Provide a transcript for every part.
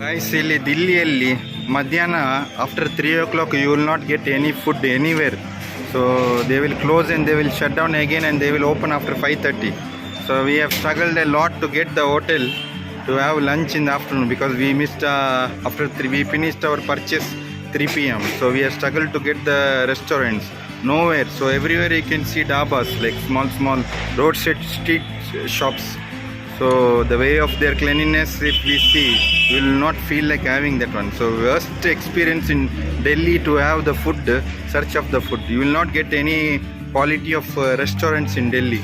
Guys, ಇಲ್ಲಿ ದಿಲ್ಲಿಯಲ್ಲಿ ಮಧ್ಯಾಹ್ನ after 3 o'clock you will not get any food anywhere. So they will close and they will shut down again and they will open after 5:30. So we have struggled a lot to get the hotel to have lunch in the afternoon because we missed after 3 we finished our purchase 3 p.m. So we have struggled to get the restaurants. Nowhere. So everywhere you can see dabas, like small roadside street shops. So the way of their cleanliness, if we see, we will not feel like having that one. So worst experience in Delhi to have the food, search of the food. You will not get any quality of restaurants in Delhi.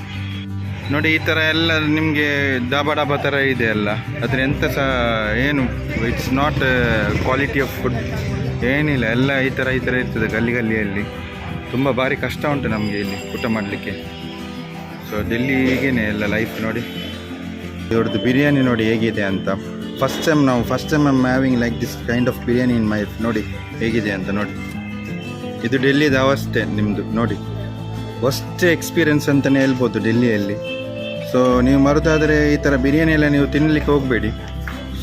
ನೋಡಿ, ಈ ಥರ ಎಲ್ಲ ನಿಮಗೆ ಡಾಬಾ ಥರ ಇದೆ ಅಲ್ಲ, ಅದ್ರ ಎಂಥ ಸಹ ಏನು it's not quality of food ಏನಿಲ್ಲ. ಎಲ್ಲ ಈ ಥರ ಇರ್ತದೆ ಗಲ್ಲಿಯಲ್ಲಿ. ತುಂಬ ಭಾರಿ ಕಷ್ಟ ಉಂಟು ನಮಗೆ ಇಲ್ಲಿ ಊಟ ಮಾಡಲಿಕ್ಕೆ. ಸೊ ಡೆಲ್ಲಿಗೇನೆ ಎಲ್ಲ ಲೈಫ್. ನೋಡಿ ಇವ್ರದ್ದು ಬಿರಿಯಾನಿ ನೋಡಿ ಹೇಗಿದೆ ಅಂತ. First time I am having like this kind of biryani in my life. ನೋಡಿ ಹೇಗಿದೆ ಅಂತ. ನೋಡಿ, ಇದು ಡೆಲ್ಲಿದ ಅವಸ್ಥೆ ನಿಮ್ಮದು. ನೋಡಿ, ಫಸ್ಟ್ ಎಕ್ಸ್ಪೀರಿಯನ್ಸ್ ಅಂತಲೇ ಹೇಳ್ಬೋದು ಡೆಲ್ಲಿಯಲ್ಲಿ. ಸೊ ನೀವು ಮರುದಾದರೆ ಈ ಥರ ಬಿರಿಯಾನಿ ಎಲ್ಲ ನೀವು ತಿನ್ನಲಿಕ್ಕೆ ಹೋಗಬೇಡಿ.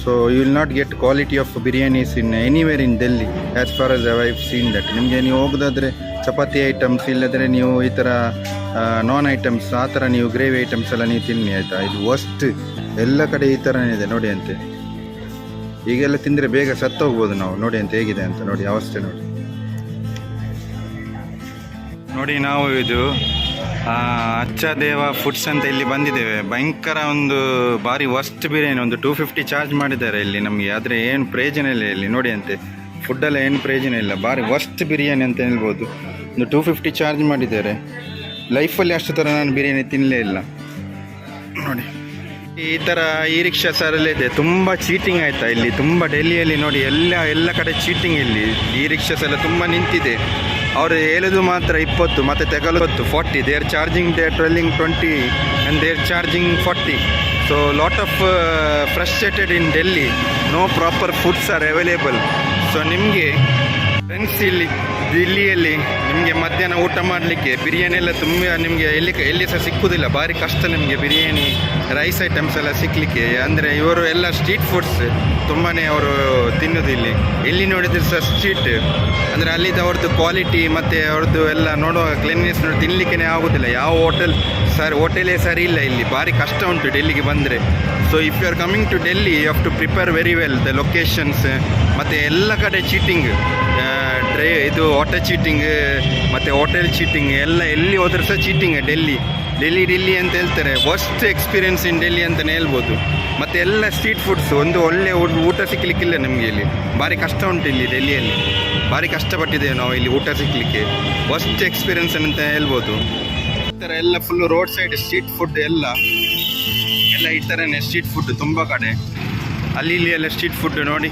So you will not get quality of biryanis in anywhere in Delhi as far as I have seen that. ನಿಮಗೆ ನೀವು ಹೋಗೋದಾದರೆ ಚಪಾತಿ ಐಟಮ್ಸ್, ಇಲ್ಲದ್ರೆ ನೀವು ಈ ಥರ ನಾನ್ ಐಟಮ್ಸ್, ಆ ಥರ ನೀವು ಗ್ರೇವಿ ಐಟಮ್ಸ್ ಎಲ್ಲ ನೀವು ತಿನ್ನಿ, ಆಯಿತಾ. ಇದು ವರ್ಸ್ಟ್. ಎಲ್ಲ ಕಡೆ ಈ ಥರನೇ ಇದೆ ನೋಡಿ ಅಂತೆ. ಈಗೆಲ್ಲ ತಿಂದರೆ ಬೇಗ ಸತ್ತೋಗ್ಬೋದು ನಾವು. ನೋಡಿ ಅಂತ ಹೇಗಿದೆ ಅಂತ. ನೋಡಿ ಅವಸ್ಥೆ. ನೋಡಿ ನಾವು ಇದು ಸಚ್ದೇವ ಫುಡ್ಸ್ ಅಂತ ಇಲ್ಲಿ ಬಂದಿದ್ದೇವೆ. ಭಯಂಕರ ಒಂದು ಭಾರಿ ವರ್ಸ್ಟ್ ಬಿರಿಯಾನಿ. ಒಂದು 250 ಚಾರ್ಜ್ ಮಾಡಿದ್ದಾರೆ ಇಲ್ಲಿ ನಮಗೆ. ಆದರೆ ಏನು ಪ್ರಯೋಜನ ಇಲ್ಲ ಇಲ್ಲಿ. ನೋಡಿ ಅಂತೆ, ಫುಡ್ಡೆಲ್ಲ ಏನು ಪ್ರಯೋಜನ ಇಲ್ಲ. ಭಾರಿ ವರ್ಸ್ಟ್ ಬಿರಿಯಾನಿ ಅಂತ ಹೇಳ್ಬೋದು. ಒಂದು 250 ಚಾರ್ಜ್ ಮಾಡಿದ್ದಾರೆ. ಲೈಫಲ್ಲಿ ಅಷ್ಟು ಥರ ನಾನು ಬಿರಿಯಾನಿ ತಿನ್ನಲೇ ಇಲ್ಲ. ನೋಡಿ ಈ ಥರ ಈ ರಿಕ್ಷಾ ಸರಲ್ಲೇ ಇದೆ. ತುಂಬ ಚೀಟಿಂಗ್ ಆಯಿತಾ ಇಲ್ಲಿ, ತುಂಬ ಡೆಲ್ಲಿಯಲ್ಲಿ. ನೋಡಿ ಎಲ್ಲ ಕಡೆ ಚೀಟಿಂಗ್ ಇಲ್ಲಿ. ಈ ರಿಕ್ಷಾಸ್ ಎಲ್ಲ ತುಂಬ ನಿಂತಿದೆ. ಅವರು ಹೇಳೋದು ಮಾತ್ರ 20 ಮತ್ತು ತೆಗಲೋದು 40. They are charging, they are telling 20 and they are charging 40. So lot of frustrated in Delhi. No proper foods are available. So ನಿಮಗೆ ಫ್ರೆಂಡ್ಸ್, ಇಲ್ಲಿ ದಿಲ್ಲಿಯಲ್ಲಿ ನಿಮಗೆ ಮಧ್ಯಾಹ್ನ ಊಟ ಮಾಡಲಿಕ್ಕೆ ಬಿರಿಯಾನಿ ಎಲ್ಲ ತುಂಬ ನಿಮಗೆ ಎಲ್ಲಿ ಸಹ ಸಿಕ್ಕುವುದಿಲ್ಲ. ಭಾರಿ ಕಷ್ಟ ನಿಮಗೆ ಬಿರಿಯಾನಿ, ರೈಸ್ ಐಟಮ್ಸ್ ಎಲ್ಲ ಸಿಕ್ಕಲಿಕ್ಕೆ. ಅಂದರೆ ಇವರು ಎಲ್ಲ ಸ್ಟ್ರೀಟ್ ಫುಡ್ಸ್ ತುಂಬಾ ಅವರು ತಿನ್ನೋದಿಲ್ಲಿ. ಎಲ್ಲಿ ನೋಡಿದ್ರೆ ಸಹ ಸ್ಟ್ರೀಟ್. ಅಂದರೆ ಅಲ್ಲಿದ್ದು ಅವ್ರದ್ದು ಕ್ವಾಲಿಟಿ ಮತ್ತು ಅವ್ರದ್ದು ಎಲ್ಲ ನೋಡುವಾಗ ಕ್ಲೀನ್ನೆಸ್ ನೋಡಿ ತಿನ್ನಲಿಕ್ಕೆ ಆಗೋದಿಲ್ಲ. ಯಾವ ಹೋಟೆಲೇ ಸರಿ ಇಲ್ಲ ಇಲ್ಲಿ. ಭಾರಿ ಕಷ್ಟ ಉಂಟು ಡೆಲ್ಲಿಗೆ ಬಂದರೆ. So if you are coming to Delhi, you have to prepare very well the locations. ಮತ್ತು ಎಲ್ಲ ಕಡೆ ಚೀಟಿಂಗ್, ಇದು ಆಟೋ ಚೀಟಿಂಗ್ ಮತ್ತು ಹೋಟೆಲ್ ಚೀಟಿಂಗ್ ಎಲ್ಲ. ಎಲ್ಲಿ ಹೋದ್ರೆ ಸಹ ಚೀಟಿಂಗ್. ಡೆಲ್ಲಿ ಅಂತ ಹೇಳ್ತಾರೆ. ವರ್ಸ್ಟ್ ಎಕ್ಸ್ಪೀರಿಯನ್ಸ್ ಇನ್ ಡೆಲ್ಲಿ ಅಂತಲೇ ಹೇಳ್ಬೋದು. ಮತ್ತು ಎಲ್ಲ ಸ್ಟ್ರೀಟ್ ಫುಡ್ಸ್. ಒಂದು ಒಳ್ಳೆ ಊಟ ಸಿಕ್ಕಲಿಕ್ಕಿಲ್ಲ ನಮಗೆ ಇಲ್ಲಿ. ಭಾರಿ ಕಷ್ಟ ಉಂಟು ಇಲ್ಲಿ ಡೆಲ್ಲಿಯಲ್ಲಿ. ಭಾರಿ ಕಷ್ಟಪಟ್ಟಿದ್ದೇವೆ ನಾವು ಇಲ್ಲಿ ಊಟ ಸಿಕ್ಕಲಿಕ್ಕೆ. ವರ್ಸ್ಟ್ ಎಕ್ಸ್ಪೀರಿಯನ್ಸ್ ಅಂತ ಹೇಳ್ಬೋದು. ಈ ಥರ ಎಲ್ಲ full road side street food ಎಲ್ಲ ಈ ಥರನೇ ಸ್ಟ್ರೀಟ್ ಫುಡ್ ತುಂಬ ಕಡೆ. ಅಲ್ಲಿ ಎಲ್ಲ ಸ್ಟ್ರೀಟ್ ಫುಡ್ ನೋಡಿ,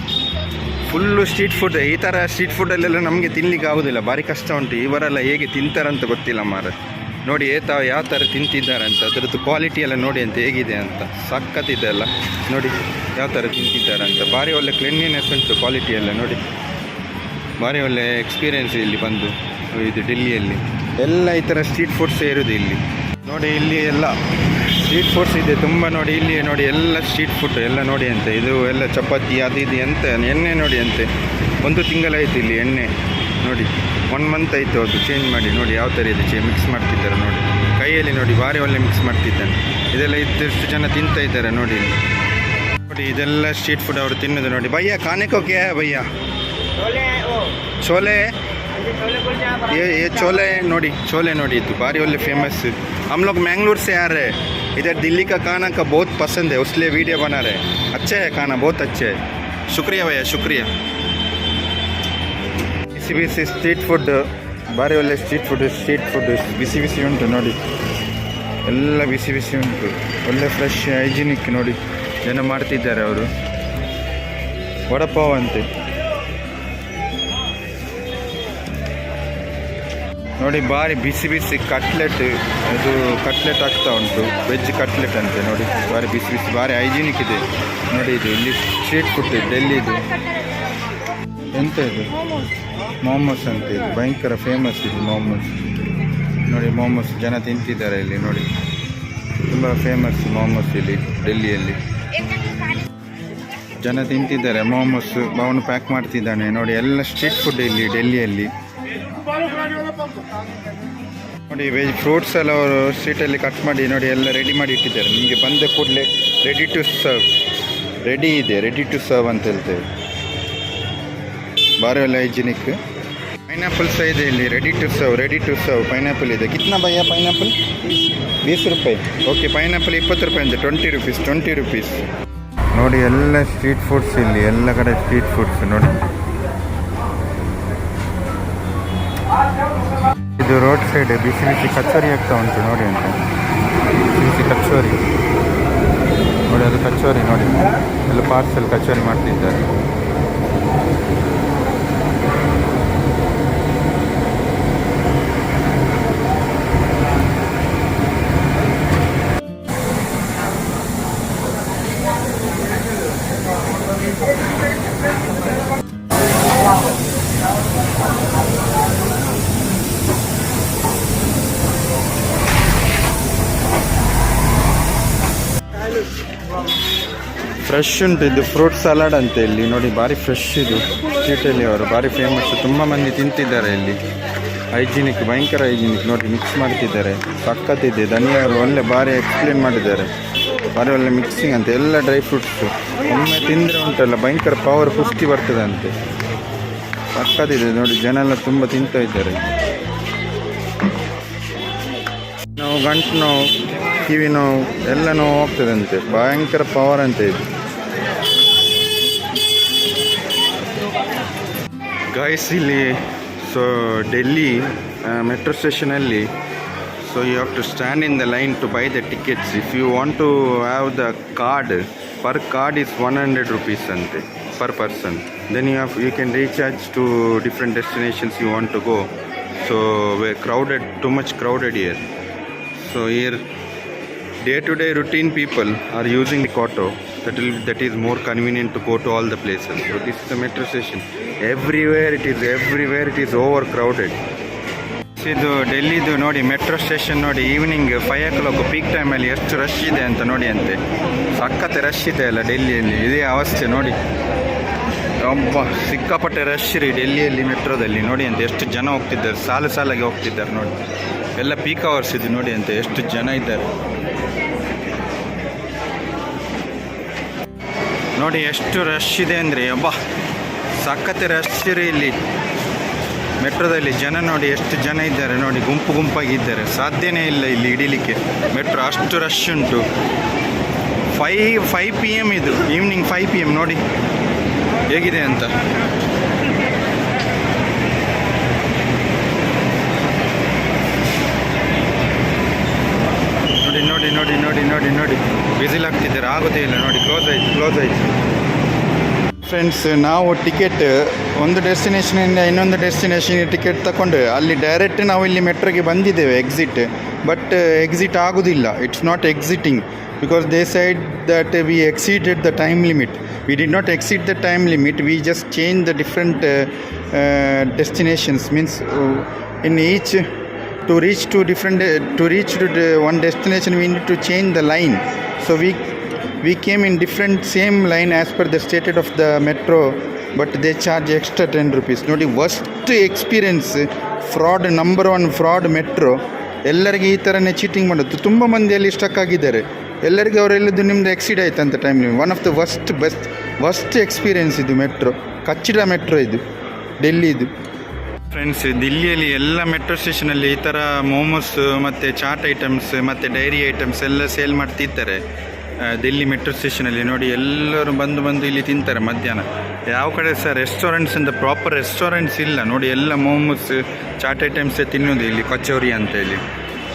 ಫುಲ್ಲು ಸ್ಟ್ರೀಟ್ ಫುಡ್. ಈ ಥರ ಸ್ಟ್ರೀಟ್ ಫುಡ್ಡಲ್ಲೆಲ್ಲ ನಮಗೆ ತಿನ್ನಲಿಕ್ಕೆ ಆಗೋದಿಲ್ಲ. ಭಾರಿ ಕಷ್ಟ ಉಂಟು. ಇವರೆಲ್ಲ ಹೇಗೆ ತಿಂತಾರಂತ ಗೊತ್ತಿಲ್ಲ ಮಾರ. ನೋಡಿ ಯಾವ ಥರ ತಿಂತಿದ್ದಾರೆ ಅಂತ. ಅದರದ್ದು ಕ್ವಾಲಿಟಿ ಎಲ್ಲ ನೋಡಿ ಅಂತ ಹೇಗಿದೆ ಅಂತ. ಸಖತ್ತಿದೆ ಎಲ್ಲ. ನೋಡಿ ಯಾವ ಥರ ತಿಂತಿದ್ದಾರೆ ಅಂತ. ಭಾರಿ ಒಳ್ಳೆ ಕ್ಲೀನ್ಲಿನೆಸ್ ಉಂಟು, ಕ್ವಾಲಿಟಿ ಎಲ್ಲ ನೋಡಿ. ಭಾರಿ ಒಳ್ಳೆ ಎಕ್ಸ್ಪೀರಿಯೆನ್ಸ್ ಇಲ್ಲಿ ಬಂದು. ಇದು ಡೆಲ್ಲಿಯಲ್ಲಿ ಎಲ್ಲ ಈ ಥರ ಸ್ಟ್ರೀಟ್ ಫುಡ್ಸ್ ಇರೋದು ಇಲ್ಲಿ. ನೋಡಿ ಇಲ್ಲಿ ಎಲ್ಲ ಸ್ಟ್ರೀಟ್ ಫುಡ್ಸ್ ಇದೆ ತುಂಬ. ನೋಡಿ ಇಲ್ಲಿ ನೋಡಿ ಎಲ್ಲ ಸ್ಟ್ರೀಟ್ ಫುಡ್ ಎಲ್ಲ ನೋಡಿ ಅಂತೆ. ಇದು ಎಲ್ಲ ಚಪಾತಿ ಅದು ಇದು ಎಂತ ಎಣ್ಣೆ ನೋಡಿ ಅಂತೆ. 1 ತಿಂಗಳಾಯಿತು ಇಲ್ಲಿ ಎಣ್ಣೆ. ನೋಡಿ 1 ಮಂತ್ ಆಯಿತು ಅದು ಚೇಂಜ್ ಮಾಡಿ. ನೋಡಿ ಯಾವ ಥರ ಇದೆ ಮಿಕ್ಸ್ ಮಾಡ್ತಿದ್ದಾರೆ ನೋಡಿ. ಕೈಯಲ್ಲಿ ನೋಡಿ ಭಾರಿ ಒಳ್ಳೆ ಮಿಕ್ಸ್ ಮಾಡ್ತಿದ್ದಾನೆ. ಇದೆಲ್ಲ ಇದ್ದಷ್ಟು ಜನ ತಿಂತಾ ಇದ್ದಾರೆ ನೋಡಿ ಇಲ್ಲಿ. ನೋಡಿ ಇದೆಲ್ಲ ಸ್ಟ್ರೀಟ್ ಫುಡ್ ಅವರು ತಿನ್ನೋದು ನೋಡಿ. ಭಯ್ಯ ಖಾನೆ ಕೋ ಕ್ಯಾ ಹೈ ಭಯ್ಯ? छोले ये छोले ನೋಡಿ. छोले ನೋಡಿ ಇದು ಭಾರಿ ಒಳ್ಳೆ ಫೇಮಸ್. हम लोग मैंगलोर से आ रहे हैं. इधर दिल्ली का खाना का बहुत पसंद है, इसलिए वीडियो बना रहे हैं. अच्छा है खाना, बहुत अच्छे है. शुक्रिया भैया, शुक्रिया. ಬಿಸಿ ಸ್ಟ್ರೀಟ್ ಫುಡ್, ಭಾರಿ ಒಳ್ಳೆ ಸ್ಟ್ರೀಟ್ ಫುಡ್ ಬಿಸಿ ಉಂಟು ನೋಡಿ. ಎಲ್ಲ ಬಿಸಿ ಉಂಟು. ಒಳ್ಳೆ ಫ್ರೆಶ್ ಹೈಜಿನಿಕ್ ನೋಡಿ ಜನ ಮಾಡ್ತಿದ್ದಾರೆ ಅವರು. ವಡಪಾವ್ ಅಂತೆ ನೋಡಿ. ಭಾರಿ ಬಿಸಿ ಕಟ್ಲೆಟ್. ಇದು ಕಟ್ಲೆಟ್ ಆಗ್ತಾ ಉಂಟು, ವೆಜ್ ಕಟ್ಲೆಟ್ ಅಂತೆ ನೋಡಿ. ಭಾರಿ ಬಿಸಿ ಭಾರಿ ಹೈಜಿನಿಕ್ ಇದೆ ನೋಡಿ. ಇದು ಇಲ್ಲಿ ಸ್ಟ್ರೀಟ್ ಫುಡ್ ಡೆಲ್ಲಿದು. ಎಂತ ಇದು ಮೋಮೋಸ್ ಅಂತ. ಇದು ಭಯಂಕರ ಫೇಮಸ್ ಇದು ಮೋಮೋಸ್ ನೋಡಿ. ಮೋಮೋಸ್ ಜನ ತಿಂತಿದ್ದಾರೆ ಇಲ್ಲಿ ನೋಡಿ. ತುಂಬ ಫೇಮಸ್ ಮೋಮೋಸ್ ಇಲ್ಲಿ ಡೆಲ್ಲಿಯಲ್ಲಿ. ಜನ ತಿಂತಿದ್ದಾರೆ ಮೋಮೋಸ್. ಅವನು ಪ್ಯಾಕ್ ಮಾಡ್ತಿದ್ದಾನೆ ನೋಡಿ. ಎಲ್ಲ ಸ್ಟ್ರೀಟ್ ಫುಡ್ ಇಲ್ಲಿ ಡೆಲ್ಲಿಯಲ್ಲಿ ನೋಡಿ. ವೆಜ್ ಫ್ರೂಟ್ಸ್ ಎಲ್ಲ ಅವರು ಸ್ಟ್ರೀಟಲ್ಲಿ ಕಟ್ ಮಾಡಿ ನೋಡಿ ಎಲ್ಲ ರೆಡಿ ಮಾಡಿ ಇಟ್ಟಿದ್ದಾರೆ. ನಿಮಗೆ ಬಂದ ಕೂಡಲೇ ರೆಡಿ ಟು ಸರ್ವ್, ರೆಡಿ ಇದೆ, ರೆಡಿ ಟು ಸರ್ವ್ ಅಂತ ಹೇಳ್ತೇವೆ. ಭಾರಿ ಒಳ್ಳೆ ಹೈಜಿನಿಕ್. ಪೈನಾಪಲ್ ಸಹ ಇದೆ ಇಲ್ಲಿ, ರೆಡಿ ಟು ಸರ್ವ್ ಪೈನಾಪಲ್ ಇದೆ. ಕಿತ್ನಾ ಭಯ್ಯ ಪೈನಾಪಲ್? 20 ರೂಪಾಯಿ. ಓಕೆ, ಪೈನಾಪಲ್ 20 ರೂಪಾಯಿ ಅಂತೆ. 20 ರೂಪೀಸ್ ನೋಡಿ. ಎಲ್ಲ ಸ್ಟ್ರೀಟ್ ಫುಡ್ಸ್ ಇಲ್ಲಿ, ಎಲ್ಲ ಕಡೆ ಸ್ಟ್ರೀಟ್ ಫುಡ್ಸ್ ನೋಡಿ. ಇದು ರೋಡ್ ಸೈಡ್ ಬಿಸಿ ಬಿಸಿ ಕಚೋರಿ ಆಗ್ತಾ ಉಂಟು ನೋಡಿ ಅಂತ. ಬಿಸಿ ಕಚೋರಿ ನೋಡಿ, ಅದು ಕಚೋರಿ ನೋಡಿ. ಎಲ್ಲ ಪಾರ್ಸಲ್ ಕಚೋರಿ ಮಾಡ್ತಿದ್ದಾರೆ. ಫ್ರೆಶ್ ಉಂಟು ಇದು. ಫ್ರೂಟ್ ಸಲಾಡ್ ಅಂತ ಇಲ್ಲಿ ನೋಡಿ. ಭಾರಿ ಫ್ರೆಶ್ ಇದು. ಸ್ಟ್ರೀಟಲ್ಲಿ ಅವರು ಭಾರಿ ಫೇಮಸ್. ತುಂಬ ಮಂದಿ ತಿಂತಿದ್ದಾರೆ ಇಲ್ಲಿ. ಹೈಜಿನಿಕ್, ಭಯಂಕರ ಹೈಜಿನಿಕ್ ನೋಡಿ. ಮಿಕ್ಸ್ ಮಾಡ್ತಿದ್ದಾರೆ, ಸಖತ್ತಿದೆ. ಧನಿಯವರು ಒಳ್ಳೆ ಭಾರಿ ಎಕ್ಸ್ಪ್ಲೇನ್ ಮಾಡಿದ್ದಾರೆ. ಭಾರಿ ಒಳ್ಳೆ ಮಿಕ್ಸಿಂಗ್ ಅಂತ. ಎಲ್ಲ ಡ್ರೈ ಫ್ರೂಟ್ಸು ಒಮ್ಮೆ ತಿಂದರೆ ಉಂಟಲ್ಲ ಭಯಂಕರ ಪವರ್ ಪುಷ್ಟಿ ಬರ್ತದೆ ಅಂತೆ. ಸಖತ್ತಿದೆ ನೋಡಿ. ಜನ ಎಲ್ಲ ತುಂಬ ತಿಂತಾ ಇದ್ದಾರೆ. ನೋವು, ಗಂಟು ನೋವು, ಕಿವಿ ನೋವು ಎಲ್ಲ ನೋವು ಹೋಗ್ತದಂತೆ. ಭಯಂಕರ ಪವರ್ ಅಂತ ಇದು. ಗೈಸ್ ಇಲ್ಲಿ ಸೊ ಡೆಲ್ಲಿ ಮೆಟ್ರೋ ಸ್ಟೇಷನಲ್ಲಿ so you have to stand in the line to buy the tickets. If you want to have the card, per card is 100 rupees ಅಂತೆ per person. Then you can recharge to different destinations you want to go. So crowded, too much crowded here. So here day-to-day routine people are using the auto. That is more convenient to go to all the places. So this is the metro station. Everywhere it is overcrowded. ಇದು ಡೆಲ್ಲಿದು ನೋಡಿ metro station ನೋಡಿ. Evening 5 o'clock peak ಟೈಮಲ್ಲಿ ಎಷ್ಟು rush ಇದೆ ಅಂತ ನೋಡಿ ಅಂತೆ. ಸಖತ್ ರಶ್ ಇದೆ ಅಲ್ಲ ಡೆಲ್ಲಿಯಲ್ಲಿ. ಇದೇ ಅವಸ್ಥೆ ನೋಡಿ. ಒಬ್ಬ ಸಿಕ್ಕಾಪಟ್ಟೆ ರಶ್ ರೀ ಡೆಲ್ಲಿಯಲ್ಲಿ ಮೆಟ್ರೋದಲ್ಲಿ ನೋಡಿ ಅಂತ. ಎಷ್ಟು ಜನ ಹೋಗ್ತಿದ್ದಾರೆ, ಸಾಲಾಗಿ ಹೋಗ್ತಿದ್ದಾರೆ ನೋಡಿ. ಎಲ್ಲ ಪೀಕ್ ಅವರ್ಸ್ ಇದು ನೋಡಿ ಅಂತ. ಎಷ್ಟು ಜನ ಇದ್ದಾರೆ ನೋಡಿ. ಎಷ್ಟು ರಶ್ ಇದೆ ಅಂದರೆ ಒಬ್ಬ ಸಖತ್ ರಶ್ ರೀ ಇಲ್ಲಿ ಮೆಟ್ರೋದಲ್ಲಿ. ಜನ ನೋಡಿ ಎಷ್ಟು ಜನ ಇದ್ದಾರೆ ನೋಡಿ. ಗುಂಪಾಗಿದ್ದಾರೆ. ಸಾಧ್ಯನೇ ಇಲ್ಲ ಇಲ್ಲಿ ಹಿಡೀಲಿಕ್ಕೆ ಮೆಟ್ರೋ, ಅಷ್ಟು ರಶ್ ಉಂಟು. 5 PM ಇದು, ಈವ್ನಿಂಗ್ 5 PM ನೋಡಿ ಹೇಗಿದೆ ಅಂತ. ನೋಡಿ ಬಿಸಿಲ್ ಆಗ್ತಿದ್ದಾರೆ. ಆಗೋದೇ ಇಲ್ಲ ನೋಡಿ. ಕ್ಲೋಸ್ ಆಯ್ತು ಫ್ರೆಂಡ್ಸ್. ನಾವು ಟಿಕೆಟ್ ಒಂದು ಡೆಸ್ಟಿನೇಷನಿಂದ ಇನ್ನೊಂದು ಡೆಸ್ಟಿನೇಷನ್ಗೆ ಟಿಕೆಟ್ ತಗೊಂಡು ಅಲ್ಲಿ ಡೈರೆಕ್ಟ್ ನಾವು ಇಲ್ಲಿ ಮೆಟ್ರೋಗೆ ಬಂದಿದ್ದೇವೆ ಎಕ್ಸಿಟ್. ಬಟ್ ಎಕ್ಸಿಟ್ ಆಗೋದಿಲ್ಲ. It's not exciting because they said that we exceeded the time limit. We did not exceed the time limit. We just changed the different destinations. Means in each to reach to the one destination we need to change the line. So we came in different same line as per the stated of the metro, but they charge extra 10 rupees. Nodi worst experience. Fraud, number one fraud metro. ಎಲ್ಲರಿಗೆ ಈ ಥರನೇ cheating ಮಾಡೋದು. ತುಂಬ ಮಂದಿಯಲ್ಲಿ stuck ಆಗಿದ್ದಾರೆ. ಎಲ್ಲರಿಗೆ ಅವರೆಲ್ಲದು ನಿಮ್ಮದು exceed ಆಯ್ತು ಅಂತ time limit. One of the worst experience ಇದು ಮೆಟ್ರೋ. ಕಚ್ಚಿಡ ಮೆಟ್ರೋ ಇದು ಡೆಲ್ಲಿದು. ಫ್ರೆಂಡ್ಸ್, ದಿಲ್ಲಿಯಲ್ಲಿ ಎಲ್ಲ ಮೆಟ್ರೋ ಸ್ಟೇಷನಲ್ಲಿ ಈ ಥರ ಮೋಮೋಸ್ ಮತ್ತು ಚಾಟ್ ಐಟಮ್ಸ್ ಮತ್ತು ಡೈರಿ ಐಟಮ್ಸ್ ಎಲ್ಲ ಸೇಲ್ ಮಾಡ್ತಿರ್ತಾರೆ. ದಿಲ್ಲಿ ಮೆಟ್ರೋ ಸ್ಟೇಷನಲ್ಲಿ ನೋಡಿ ಎಲ್ಲರೂ ಬಂದು ಇಲ್ಲಿ ತಿಂತಾರೆ ಮಧ್ಯಾಹ್ನ. ಯಾವ ಕಡೆ ಸಹ ರೆಸ್ಟೋರೆಂಟ್ಸ್ ಅಂತ ಪ್ರಾಪರ್ ರೆಸ್ಟೋರೆಂಟ್ಸ್ ಇಲ್ಲ ನೋಡಿ. ಎಲ್ಲ ಮೋಮೋಸ್ ಚಾಟ್ ಐಟಮ್ಸೇ ತಿನ್ನೋದು ಇಲ್ಲಿ. ಕಚೋರಿ ಅಂತ ಹೇಳಿ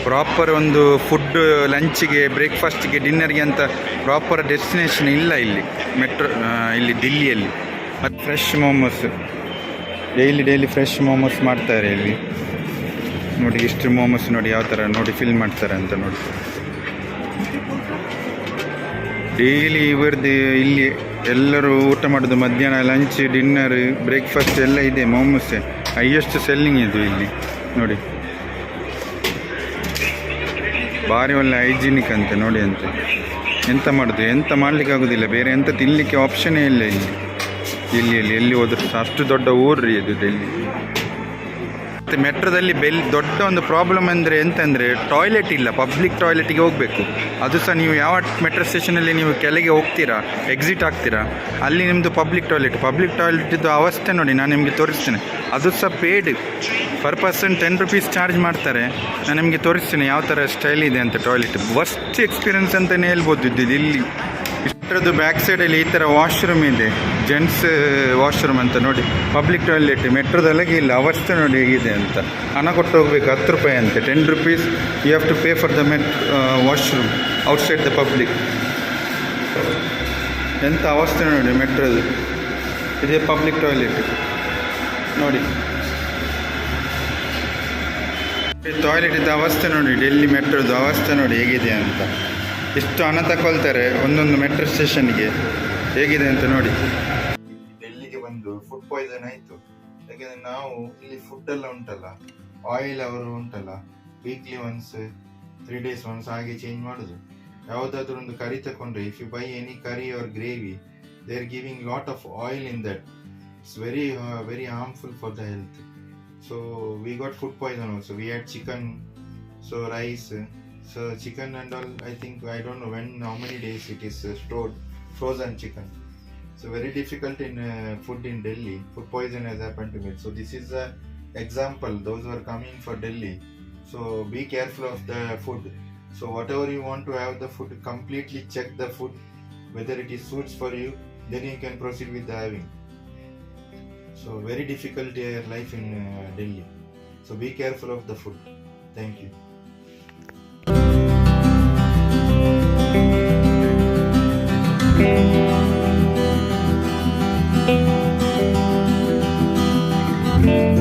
ಪ್ರಾಪರ್ ಒಂದು ಫುಡ್ ಲಂಚಿಗೆ, ಬ್ರೇಕ್ಫಾಸ್ಟಿಗೆ, ಡಿನ್ನರ್ಗೆ ಅಂತ ಪ್ರಾಪರ್ ಡೆಸ್ಟಿನೇಷನ್ ಇಲ್ಲ ಇಲ್ಲಿ ಇಲ್ಲಿ ದಿಲ್ಲಿಯಲ್ಲಿ. ಮತ್ತು fresh momos daily fresh momos ಮಾಡ್ತಾರೆ ಇಲ್ಲಿ ನೋಡಿ. ಇಷ್ಟು ಮೋಮೋಸ್ ನೋಡಿ ಯಾವ ಥರ ನೋಡಿ ಫಿಲ್ ಮಾಡ್ತಾರೆ ಅಂತ ನೋಡಿ. ಡೈಲಿ ಇವರದ್ದು ಇಲ್ಲಿ ಎಲ್ಲರೂ ಊಟ ಮಾಡೋದು ಮಧ್ಯಾಹ್ನ, ಲಂಚ್, ಡಿನ್ನರ್, ಬ್ರೇಕ್ಫಾಸ್ಟ್ ಎಲ್ಲ ಇದೆ. ಮೋಮೋಸೇ ಹೈಯೆಸ್ಟ್ ಸೆಲ್ಲಿಂಗ್ ಇದು ಇಲ್ಲಿ ನೋಡಿ. ಭಾರಿ ಒಳ್ಳೆ ಹೈಜಿನಿಕ್ ಅಂತೆ ನೋಡಿ ಅಂತೆ. ಎಂತ ಮಾಡೋದು, ಎಂತ ಮಾಡ್ಲಿಕ್ಕೆ ಆಗೋದಿಲ್ಲ, ಬೇರೆ ಎಂತ ತಿನ್ನಲಿಕ್ಕೆ ಆಪ್ಷನ್ನೇ ಇಲ್ಲ ಎಲ್ಲಿ ಹೋದ್ರು ಸಹ. ಅಷ್ಟು ದೊಡ್ಡ ಊರು ಇದು ಡೆಲ್ಲಿ. ಮತ್ತು ಮೆಟ್ರೋದಲ್ಲಿ ದೊಡ್ಡ ಒಂದು ಪ್ರಾಬ್ಲಮ್ ಅಂದರೆ ಎಂತಂದರೆ ಟಾಯ್ಲೆಟ್ ಇಲ್ಲ, ಪಬ್ಲಿಕ್ ಟಾಯ್ಲೆಟಿಗೆ ಹೋಗಬೇಕು. ಅದು ಸಹ ನೀವು ಯಾವ ಮೆಟ್ರೋ ಸ್ಟೇಷನಲ್ಲಿ ನೀವು ಕೆಳಗೆ ಹೋಗ್ತೀರಾ, ಎಕ್ಸಿಟ್ ಆಗ್ತೀರಾ, ಅಲ್ಲಿ ನಿಮ್ಮದು ಪಬ್ಲಿಕ್ ಟಾಯ್ಲೆಟಿದ್ದು ಅವಸ್ಥೆ ನೋಡಿ, ನಾನು ನಿಮಗೆ ತೋರಿಸ್ತೇನೆ. ಅದು ಸಹ paid, per person 10 rupees charge ಮಾಡ್ತಾರೆ. ನಾನು ನಿಮಗೆ ತೋರಿಸ್ತೇನೆ ಯಾವ ಥರ ಸ್ಟೈಲ್ ಇದೆ ಅಂತ ಟಾಯ್ಲೆಟ್. ವರ್ಸ್ಟ್ ಎಕ್ಸ್ಪೀರಿಯನ್ಸ್ ಅಂತಲೇ ಹೇಳ್ಬೋದು ಇಲ್ಲಿ. ಇಷ್ಟರದ್ದು ಬ್ಯಾಕ್ ಸೈಡಲ್ಲಿ ಈ ಥರ ವಾಶ್ರೂಮ್ ಇದೆ, ಜೆಂಟ್ಸ್ ವಾಶ್ರೂಮ್ ಅಂತ ನೋಡಿ. ಪಬ್ಲಿಕ್ ಟಾಯ್ಲೆಟ್ ಮೆಟ್ರೋದೊಳಗೆ ಇಲ್ಲ, ಅವಸ್ಥೆ ನೋಡಿ ಹೇಗಿದೆ ಅಂತ. ಹಣ ಕೊಟ್ಟು ಹೋಗ್ಬೇಕು, 10 ರೂಪಾಯಿ ಅಂತೆ. 10 rupees you have to pay for the washroom outside the public. ಎಂಥ ಅವಸ್ಥೆ ನೋಡಿ ಮೆಟ್ರೋದು. ಇದೇ ಪಬ್ಲಿಕ್ ಟಾಯ್ಲೆಟ್ ನೋಡಿ. ಟಾಯ್ಲೆಟ್ ಇದ್ದ ಅವಸ್ಥೆ ನೋಡಿ, ಡೆಲ್ಲಿ ಮೆಟ್ರೋದು ಅವಸ್ಥೆ ನೋಡಿ ಹೇಗಿದೆ ಅಂತ. ಎಷ್ಟು ಹಣ ತಗೊಳ್ತಾರೆ ಒಂದೊಂದು ಮೆಟ್ರೋ ಸ್ಟೇಷನ್ಗೆ, ಹೇಗಿದೆ ಅಂತ ನೋಡಿ. ಡೆಲ್ಲಿಗೆ ಬಂದು ಫುಡ್ ಪಾಯ್ಸನ್ ಆಯಿತು. ಯಾಕೆಂದರೆ ನಾವು ಇಲ್ಲಿ ಫುಡ್ ಎಲ್ಲ ಉಂಟಲ್ಲ, ಆಯಿಲ್ ಅವರು ಉಂಟಲ್ಲ, ವೀಕ್ಲಿ ಒನ್ಸ್ 3 days ಒನ್ಸ್ ಹಾಗೆ ಚೇಂಜ್ ಮಾಡೋದು. ಯಾವುದಾದ್ರೂ ಒಂದು ಕರಿ ತಗೊಂಡ್ರೆ, if you buy any curry or gravy, they are giving lot of oil in that. It's very harmful for the health. So we got food poison also. We had chicken, so rice, so chicken and all. I think, I don't know how many days it is stored, frozen chicken. So very difficult in food in Delhi. Food poison has happened to me. So this is a example, those who are coming for Delhi. So be careful of the food. So whatever you want to have the food, completely check the food whether it is suits for you, then you can proceed with the having. So very difficult life in Delhi. So be careful of the food. Thank you.